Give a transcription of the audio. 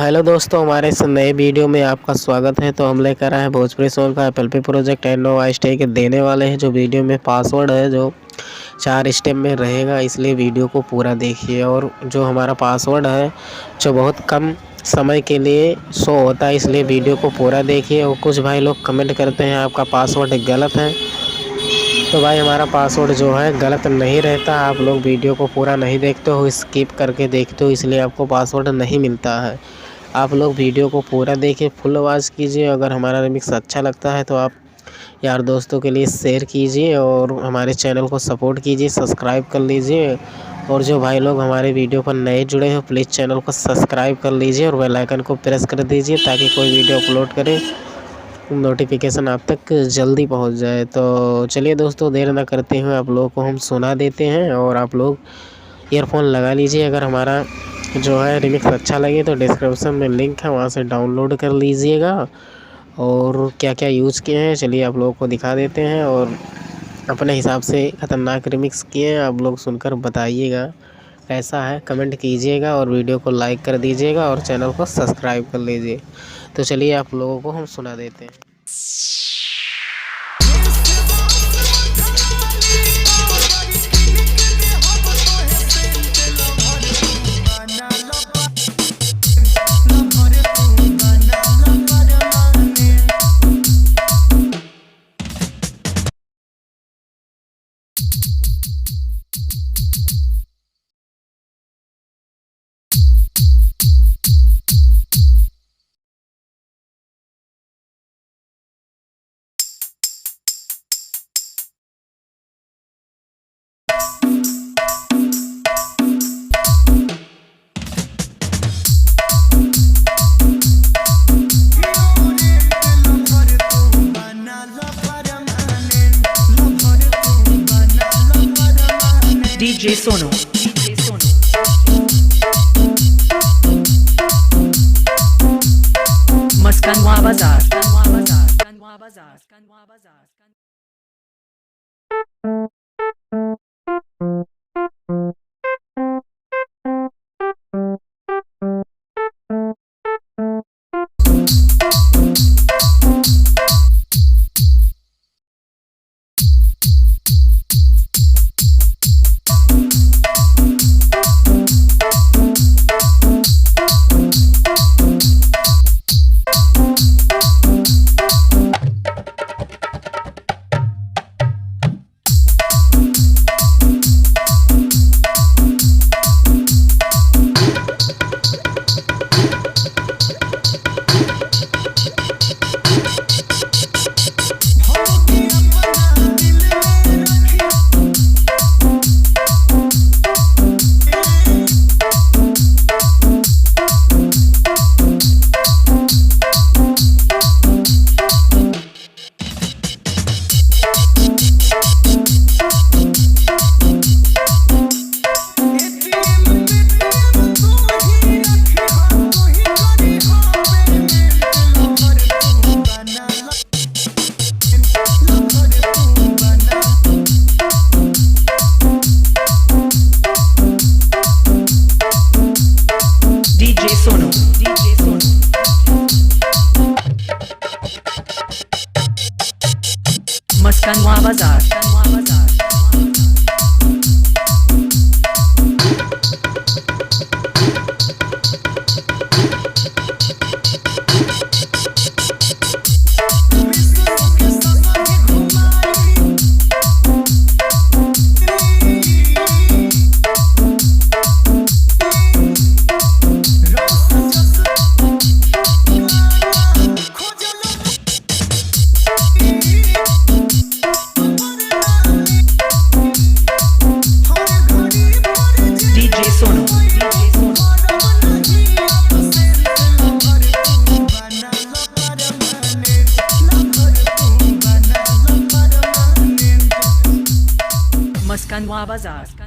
Hello दोस्तों, हमारे इस नए वीडियो में आपका स्वागत है। तो हम लेकर आए हैं भोजपुरी सॉन्ग का एपल पे प्रोजेक्ट एंड नो स्टे के देने वाले हैं। जो वीडियो में पासवर्ड है जो 4 स्टेप में रहेगा, इसलिए वीडियो को पूरा देखिए। और जो हमारा पासवर्ड है जो बहुत कम समय के लिए शो होता है, इसलिए वीडियो को पूरा देखिए। और कुछ भाई लोग कमेंट करते हैं आपका पासवर्ड गलत है, तो भाई हमारा पासवर्ड जो है गलत नहीं रहता। आप लोग वीडियो को पूरा नहीं देखते हो, स्किप करके देखते हो, इसलिए आपको पासवर्ड नहीं मिलता है। आप लोग वीडियो को पूरा देखिए, फुल आवाज़ कीजिए। अगर हमारा रिमिक्स अच्छा लगता है तो आप यार दोस्तों के लिए शेयर कीजिए और हमारे चैनल को सपोर्ट कीजिए, सब्सक्राइब कर लीजिए। और जो भाई लोग हमारे वीडियो पर नए जुड़े हो, प्लीज़ चैनल को सब्सक्राइब कर लीजिए और बेल आइकन को प्रेस कर दीजिए, ताकि कोई वीडियो अपलोड करें नोटिफिकेशन आप तक जल्दी पहुंच जाए। तो चलिए दोस्तों, देर ना करते हुए आप लोगों को हम सुना देते हैं और आप लोग ईयरफोन लगा लीजिए। अगर हमारा जो है रिमिक्स अच्छा लगे तो डिस्क्रिप्शन में लिंक है, वहां से डाउनलोड कर लीजिएगा। और क्या क्या यूज़ किए हैं चलिए आप लोगों को दिखा देते हैं, और अपने हिसाब से ख़तरनाक रिमिक्स किए हैं, आप लोग सुनकर बताइएगा कैसा है, कमेंट कीजिएगा और वीडियो को लाइक कर दीजिएगा और चैनल को सब्सक्राइब कर लीजिए। तो चलिए आप लोगों को हम सुना देते हैं। DJ Sono Maskanwa Bazaar Maskanwa Bazaar Maskanwa Bazaar